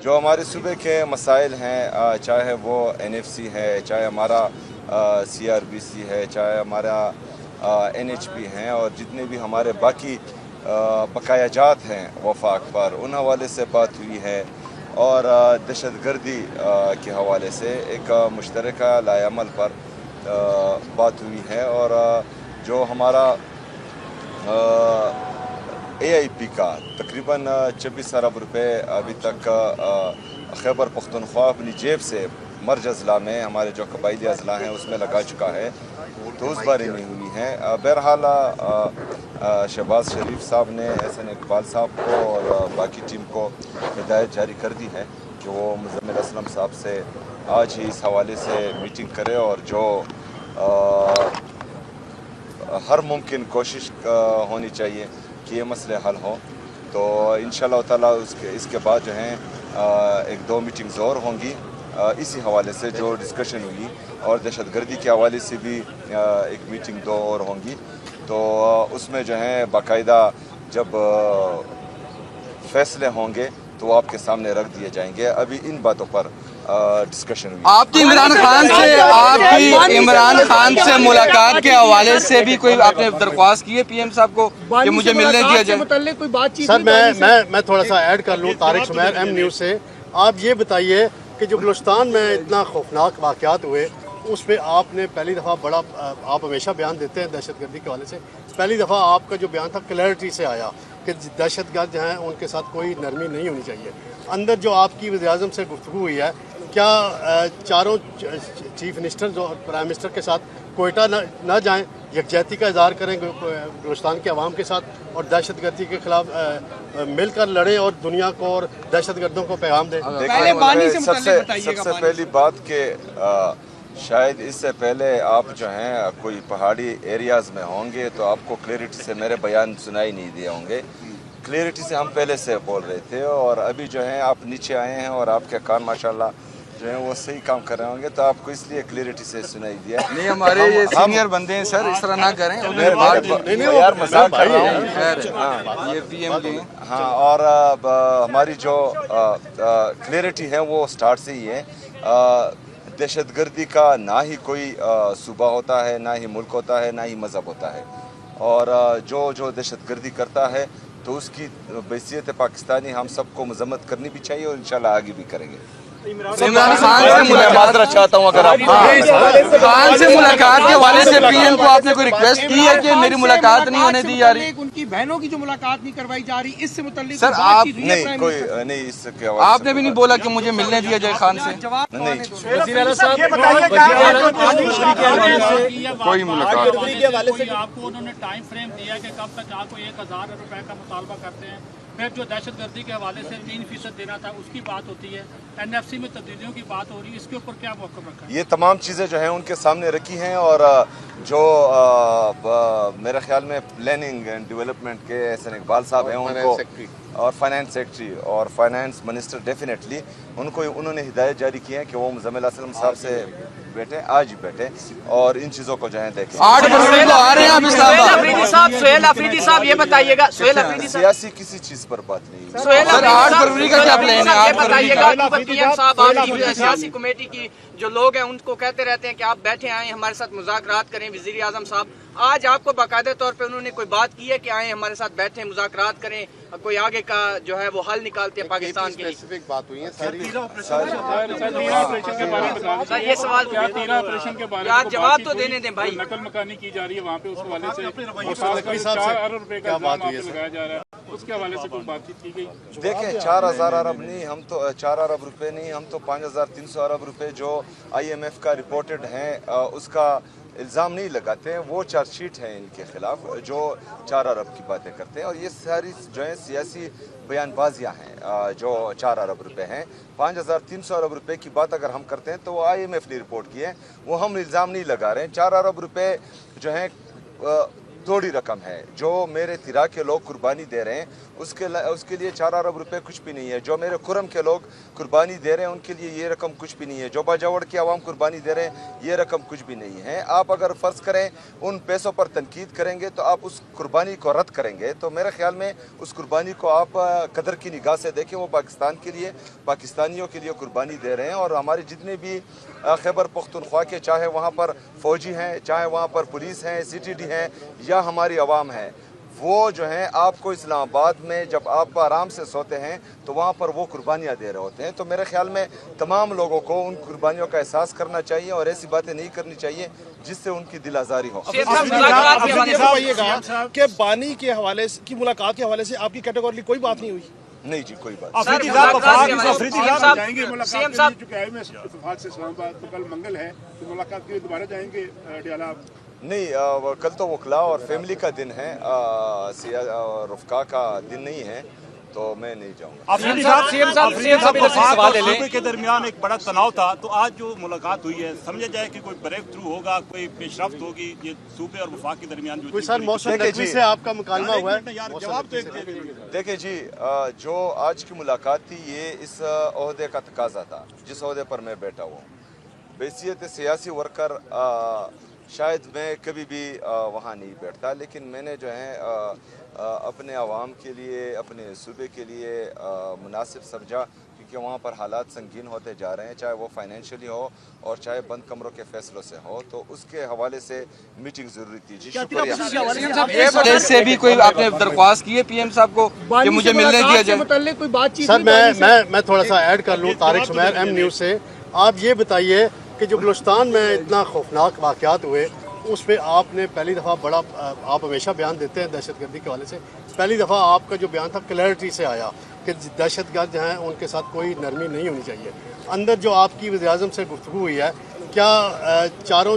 जो हमारे सूबे के मसाइल हैं, चाहे वो NFC है, चाहे हमारा CRBC है, चाहे हमारा NHP हैं, और जितने भी हमारे बाकी बकायाजात हैं वफाक पर, उन हवाले से बात हुई है। और दहशतगर्दी के हवाले से एक मुश्तरका लाएअमल पर बात हुई है। और जो हमारा AIP का तकरीबन 26 अरब रुपए अभी तक खैबर पख्तूनख्वा अपनी जेब से मर्ज अजला में, हमारे जो कबायली अजला हैं उसमें लगा चुका है, तो उस बारे में हुई है। बहरहाल शहबाज शरीफ साहब ने SN इकबाल साहब को और बाकी टीम को हिदायत जारी कर दी है कि वो मुज़म्मिल असलम साहब से आज ही इस हवाले से मीटिंग करे और जो हर मुमकिन कोशिश होनी चाहिए कि ये मसले हल हों। तो इंशाअल्लाह ताला इसके बाद जो हैं 1-2 मीटिंग्स और होंगी इसी हवाले से जो डिस्कशन हुई, और दहशतगर्दी के हवाले से भी एक मीटिंग 2 और होंगी। तो उसमें जो है बाकायदा जब फैसले होंगे तो वो आपके सामने रख दिए जाएंगे। अभी इन बातों पर डिस्कशन हुई। आपकी इमरान खान से मुलाकात के हवाले से भी कोई आपने दरख्वास्त की है PM साहब को कि मुझे मिलने दिया जाए? कोई बातचीत? सर मैं थोड़ा सा ऐड कर लूँ। तारिक सुमैर, M न्यूज़ से। आप ये बताइए कि जो बलूचिस्तान में इतना खौफनाक वाक़यात हुए, उस पर आपने पहली दफ़ा बड़ा, आप हमेशा बयान देते हैं दहशतगर्दी के हवाले से, पहली दफ़ा आपका जो बयान था क्लैरिटी से आया कि दहशतगर्द जो हैं उनके साथ कोई नरमी नहीं होनी चाहिए। अंदर जो आपकी वज़ीर-ए-आज़म से गुफ्तगू हुई है, क्या चारों चीफ मिनिस्टर जो प्राइम मिनिस्टर के साथ कोयटा ना जाएं, यकजहती का इज़हार करें बलूचिस्तान के अवाम के साथ, और दहशतगर्दी के खिलाफ मिलकर लड़ें और दुनिया को और दहशतगर्दों को पैगाम दें? सबसे पहली बात कि शायद इससे पहले आप जो हैं कोई पहाड़ी एरियाज़ में होंगे तो आपको क्लैरिटी से मेरे बयान सुनाई नहीं दिए होंगे। क्लैरिटी से हम पहले से बोल रहे थे, और अभी जो हैं आप नीचे आए हैं और आपके कान माशाल्लाह जो है वो सही काम कर रहे होंगे, तो आपको इसलिए क्लैरिटी से सुनाई दिया। नहीं, हमारे ये सीनियर बंदे हैं सर, इस तरह ना करें। यार मजाक कर रहा हूँ। ये PM के हैं। हाँ, और हमारी जो क्लैरिटी है वो स्टार्ट से ही है। दहशतगर्दी का ना ही कोई सूबा होता है, ना ही मुल्क होता है, ना ही मज़हब होता है। और जो दहशतगर्दी करता है तो उसकी बैसियत पाकिस्तानी हम सबको मजम्मत करनी भी चाहिए, और इंशाल्लाह आगे भी करेंगे। इमरान खान से माजरा चाहता हूँ, अगर आप खान से मुलाकात के हवाले से PM को आपने कोई रिक्वेस्ट की है कि मेरी मुलाकात नहीं होने दी जा रही? उनकी बहनों की जो मुलाकात नहीं करवाई जा रही, इससे मुतल्लिक सर आप नहीं, कोई नहीं, इसके आपने भी नहीं बोला कि मुझे मिलने दिया जाए खान से? नहीं, कोई मुलाकात आपको उन्होंने टाइम फ्रेम दिया कि कब तक आपको 1000 रुपए का मुतालबा करते हैं। फिर जो दहशतगर्दी के हवाले से 3% देना था उसकी बात होती है, NFC में तब्दीलियों की बात हो रही है, इसके ऊपर क्या मौक़िफ़ रखा है? ये तमाम चीज़ें जो हैं उनके सामने रखी हैं, और जो मेरे ख्याल में प्लानिंग एंड डेवलपमेंट के SN इकबाल साहब हैं उनको, और फाइनेंस सेक्रेटरी और फाइनेंस मिनिस्टर डेफिनेटली उन्होंने हिदायत जारी की है कि वो मुज़म्मिल असलम साहब से बैठे, आज ही बैठे, और इन चीज़ों को जो है देखें। 8 फरवरी को आ रहे हैं आप इस्लामाबाद। सुहेल अफरीदी साहब ये बताइएगा, सुहेल अफरीदी साहब, सियासी किसी चीज़ पर बात नहीं। सुहेल सर, 8 फरवरी का क्या प्लान है? 8 बताइएगा कि PM साहब आपकी सियासी कमेटी की जो लोग हैं उनको कहते रहते हैं कि आप बैठे आए हमारे साथ मुज़ाकरात करें। वज़ीर-ए-आज़म साहब आज आपको बाकायदा तौर पे उन्होंने कोई बात की है कि आए हमारे साथ बैठे मुज़ाकरात करें, कोई आगे का जो है वो हल निकालते हैं पाकिस्तान के लिए? स्पेसिफिक बात हुई है सारी। ये सवाल ऑपरेशन के बारे आप जवाब तो देने दें भाई। नकल मकानी की जा रही है वहाँ पे, उस हवाले से 4 अरब रुपए का बात हुई है लगाया जा रहा है, उसके हवाले से कोई बातचीत की गई? देखें, 4000 अरब नहीं, हम तो 4 अरब रुपए नहीं, हम तो 5300 अरब रुपए जो IMF का रिपोर्टेड हैं उसका इल्ज़ाम नहीं लगाते हैं। वो चार्जशीट है इनके खिलाफ जो 4 अरब की बातें करते हैं, और ये सारी जो है सियासी बयानबाजियाँ हैं। जो 4 अरब रुपए हैं, 5300 अरब रुपए की बात अगर हम करते हैं तो वो IMF ने रिपोर्ट की है, वो हम इल्ज़ाम नहीं लगा रहे हैं। 4 अरब रुपए जो हैं थोड़ी रकम है, जो मेरे तिरा के लोग कुर्बानी दे रहे हैं उसके लिए 4 अरब रुपए कुछ भी नहीं है। जो मेरे खुरम के लोग कुर्बानी दे रहे हैं उनके लिए ये रकम कुछ भी नहीं है। जो बाजावड़ की आवाम कुर्बानी दे रहे हैं ये रकम कुछ भी नहीं है। आप अगर फ़र्ज़ करें उन पैसों पर तनकीद करेंगे तो आप उस कुर्बानी को रद्द करेंगे, तो मेरे ख्याल में उस कुर्बानी को आप कदर की निगाह से देखें। वो पाकिस्तान के लिए, पाकिस्तानियों के लिए कुर्बानी दे रहे हैं। और हमारे जितने भी खैबर पख्तूनख्वा के, चाहे वहाँ पर फ़ौजी हैं, चाहे वहाँ पर पुलिस हैं, CTD हैं या हमारी आवाम है, वो जो हैं आपको इस्लामाबाद में जब आप आराम से सोते हैं तो वहाँ पर वो कुर्बानियाँ दे रहे होते हैं। तो मेरे ख्याल में तमाम लोगों को उन कुर्बानियों का एहसास करना चाहिए और ऐसी बातें नहीं करनी चाहिए जिससे उनकी दिल आज़ारी हो। कि बानी के हवाले की मुलाकात के हवाले से आपकी कैटेगरी कोई बात नहीं हुई? नहीं जी, कोई बात जाएंगे इस्लामाबाद, तो कल मंगल है तो मुलाकात के लिए दोबारा जाएंगे डियाला? नहीं, कल तो वकला और फैमिली का दिन है, रुफ़का का दिन नहीं है, तो मैं नहीं जाऊँगा। सूबे के दरमियान एक बड़ा तनाव था, तो आज जो मुलाकात हुई है समझा जाए कि कोई ब्रेक थ्रू होगा, कोई पेशरफ्त होगी ये सूबे और वफाक के दरमियान जो कोई सर मौसम नकवी से आपका मुकालमा हुआ है? देखिए जी, जो आज की मुलाकात थी ये इस ओहदे का तकाजा था जिस ओहदे पर मैं बैठा हुआ हूँ। बैसियत सियासी वर्कर शायद मैं कभी भी वहाँ नहीं बैठता, लेकिन मैंने जो है अपने आवाम के लिए, अपने सूबे के लिए मुनासिब समझा, क्योंकि वहाँ पर हालात संगीन होते जा रहे हैं, चाहे वो फाइनेंशियली हो और चाहे बंद कमरों के फैसलों से हो, तो उसके हवाले से मीटिंग ज़रूरी थी। जी शुक्रिया। से भी कोई आपने दरख्वास्त की है PM साहब को कि मुझे मिलने दिया जाए? कोई बातचीत? सर मैं थोड़ा सा ऐड कर लूँ तारिक सुमैर M न्यूज़ से। आप ये बताइए कि जो बलूचिस्तान में इतना खौफनाक वाक़यात हुए उस पर आपने पहली दफ़ा बड़ा, आप हमेशा बयान देते हैं दहशतगर्दी के हवाले से, पहली दफ़ा आपका जो बयान था क्लैरिटी से आया कि दहशतगर्द जो हैं उनके साथ कोई नरमी नहीं होनी चाहिए। अंदर जो आपकी वज़ीर-ए-आज़म से गुफ्तगू हुई है, क्या चारों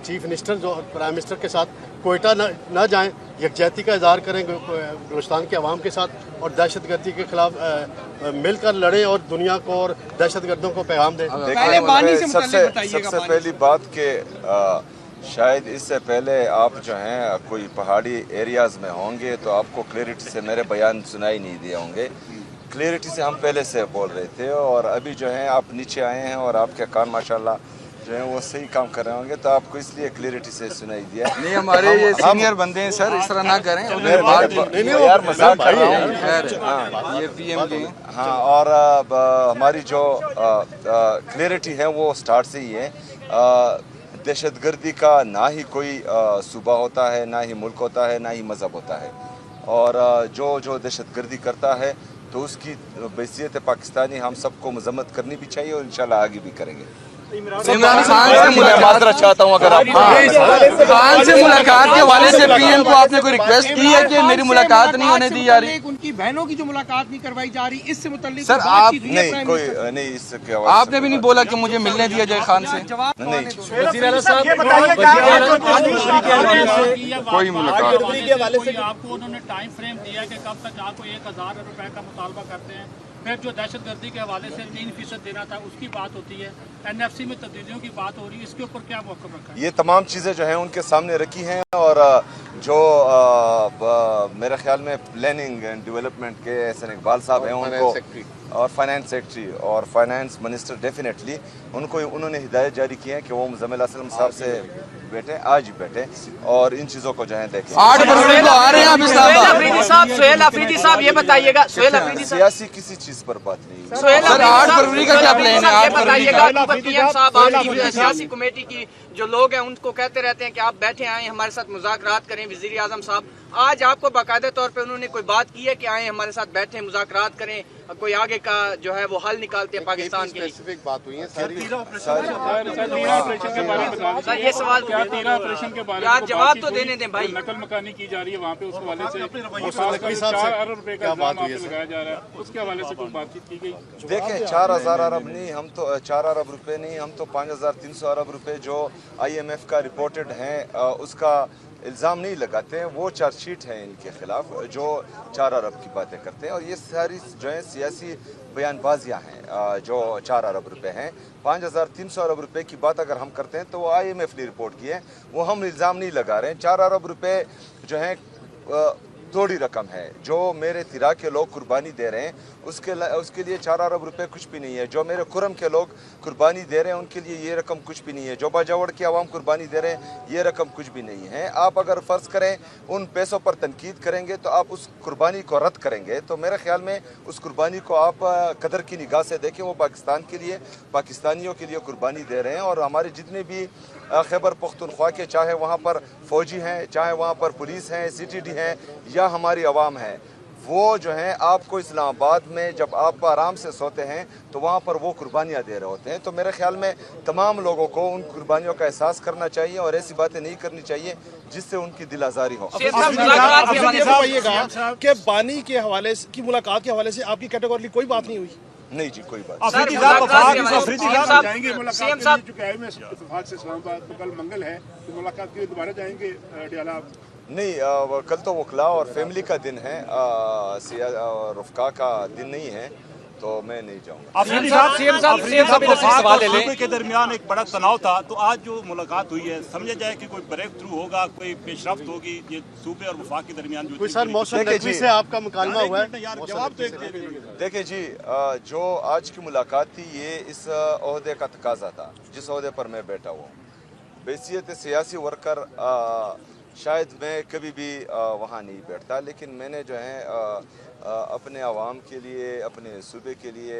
चीफ मिनिस्टर जो प्राइम मिनिस्टर के साथ कोयटा ना जाएं, यकजहती का इज़हार करें बलूचिस्तान के अवाम के साथ और दहशतगर्दी के खिलाफ मिलकर लड़ें और दुनिया को और दहशतगर्दों को पैगाम दें? सबसे पहली बात के शायद इससे पहले आप जो हैं कोई पहाड़ी एरियाज़ में होंगे तो आपको क्लैरिटी से मेरे बयान सुनाई नहीं दिए होंगे। क्लैरिटी से हम पहले से बोल रहे थे और अभी जो हैं आप नीचे आए हैं और आपके कान माशाल्लाह जो है वो सही काम कर रहे होंगे, तो आपको इसलिए क्लैरिटी से सुनाई दिया। नहीं, हमारे ये सीनियर बंदे हैं सर, इस तरह ना करें। यार मजाक कर रहा हूँ। ये PM के हाँ, और हमारी जो क्लैरिटी है वो स्टार्ट से ही है। दहशतगर्दी का ना ही कोई सूबा होता है, ना ही मुल्क होता है, ना ही मज़हब होता है। और जो दहशतगर्दी करता है तो उसकी बैसियत पाकिस्तानी हम सबको मजम्मत करनी भी चाहिए और इंशाल्लाह आगे भी करेंगे। इमरान खान से माजरत चाहता हूँ, अगर आप खान से मुलाकात के हवाले से PM को आपने कोई रिक्वेस्ट की है कि मेरी मुलाकात नहीं होने दी जा रही? उनकी बहनों की जो मुलाकात नहीं करवाई जा रही, इससे मुतल्लिक सर आप नहीं, कोई नहीं, इसके आपने भी नहीं बोला कि मुझे मिलने दिया जाए खान से? नहीं, कोई मुलाकात? आपको उन्होंने टाइम फ्रेम दिया कि कब तक आपको 1000 रुपए का मुतालबा करते हैं। फिर जो दहशतगर्दी के हवाले से 3% देना था उसकी बात होती है, NFC में तब्दीलियों की बात हो रही है, इसके ऊपर क्या मौक़िफ़ रखा है? ये तमाम चीज़ें जो हैं उनके सामने रखी हैं और जो मेरे ख्याल में प्लानिंग एंड डेवलपमेंट के एहसन इकबाल साहब हैं उनको, और फाइनेंस सेक्रेटरी और फाइनेंस मिनिस्टर डेफिनेटली उन्होंने हिदायत जारी की है कि वो मुज़म्मिल असलम साहब से बैठे, आज ही बैठे और इन चीज़ों को जो है देखें। 8 फरवरी को आ रहे हैं आप इस्लामाबाद। सुहेल अफरीदी साहब ये बताइएगा, सियासी किसी चीज़ पर बात नहीं। सर 8 फरवरी का क्या प्लान है? 8 फरवरी का PM साहब आपकी सियासी कमेटी की जो लोग हैं उनको कहते रहते हैं कि आप बैठे आए हमारे साथ मुज़ाकरात करें। वज़ीर-ए-आज़म साहब आज आपको बाकायदा तौर पे उन्होंने कोई बात की है कि आए हमारे साथ बैठे मुज़ाकरात करें, कोई आगे का जो है वो हल निकालते हैं पाकिस्तान के लिए? स्पेसिफिक बात हुई है सारी। सर ये सवाल ऑपरेशन के बारे में जवाब तो देने दें भाई। नकल मकानी की जा रही है वहाँ पे, उस हवाले से 4 अरब रुपए का लगाया जा रहा है, उसके हवाले से कोई बातचीत की गई? देखें 4000 अरब नहीं, हम तो 4 अरब रुपए नहीं, हम तो 5300 अरब रुपए जो IMF का रिपोर्टेड हैं उसका इल्ज़ाम नहीं लगाते हैं। वो चार्जशीट है इनके खिलाफ जो 4 अरब की बातें करते हैं और ये सारी जो है सियासी बयानबाजियाँ हैं। जो 4 अरब रुपए हैं, 5300 अरब रुपए की बात अगर हम करते हैं तो वो IMF ने रिपोर्ट की है, वो हम इल्ज़ाम नहीं लगा रहे हैं। 4 अरब रुपए जो हैं थोड़ी रकम है। जो मेरे तिरा के लोग कुर्बानी दे रहे हैं उसके लिए 4 अरब रुपए कुछ भी नहीं है। जो मेरे खुरम के लोग कुर्बानी दे रहे हैं उनके लिए ये रकम कुछ भी नहीं है। जो बाजावड़ की आवाम कुर्बानी दे रहे हैं ये रकम कुछ भी नहीं है। आप अगर फ़र्ज़ करें उन पैसों पर तनकीद करेंगे तो आप उस कुर्बानी को रद्द करेंगे, तो मेरे ख्याल में उस कुर्बानी को आप कदर की निगाह से देखें। वो पाकिस्तान के लिए, पाकिस्तानियों के लिए कुर्बानी दे रहे हैं। और हमारे जितने भी खैबर पख्तूनख्वा के, चाहे वहाँ पर फ़ौजी हैं, चाहे वहाँ पर पुलिस हैं, CTD हैं या हमारी आवाम है, वो जो हैं आपको इस्लामाबाद में जब आप आराम से सोते हैं तो वहाँ पर वो कुर्बानियाँ दे रहे होते हैं। तो मेरे ख्याल में तमाम लोगों को उन कुर्बानियों का एहसास करना चाहिए और ऐसी बातें नहीं करनी चाहिए जिससे उनकी दिल आज़ारी हो। आप ये बताइएगा कि बानी के हवाले की मुलाकात के हवाले से आपकी कैटेगरी कोई बात नहीं हुई? नहीं जी, कोई बात अफरीदी साहब जाएंगे मुलाकात के लिए, चुके आए में इत्तेफाक से इस्लामाबाद, तो कल मंगल है तो मुलाकात के लिए दोबारा जाएंगे डियाला? नहीं, कल तो वकला और फैमिली का दिन है, रुफ़का का दिन नहीं है, तो मैं नहीं जाऊँगा। अफरीदी साहब सूबे के दरमियान एक बड़ा तनाव था, तो आज जो मुलाकात हुई है समझा जाए कि कोई ब्रेक थ्रू होगा, कोई पेशरफ्त होगी ये सूबे और वफाक के दरमियान जो कोई सर मौसम नकवी से आपका मुकालमा हुआ है? देखिए जी, जो आज की मुलाकात थी ये इस ओहदे का तकाजा था जिस ओहदे पर मैं बैठा हुआ हूँ। बैसियत सियासी वर्कर शायद मैं कभी भी वहाँ नहीं बैठता, लेकिन मैंने जो है अपने आवाम के लिए, अपने सूबे के लिए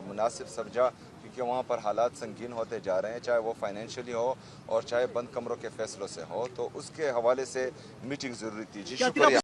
मुनासिब समझा, क्योंकि वहाँ पर हालात संगीन होते जा रहे हैं, चाहे वो फाइनेंशियली हो और चाहे बंद कमरों के फैसलों से हो, तो उसके हवाले से मीटिंग ज़रूरी थी। जी शुक्रिया।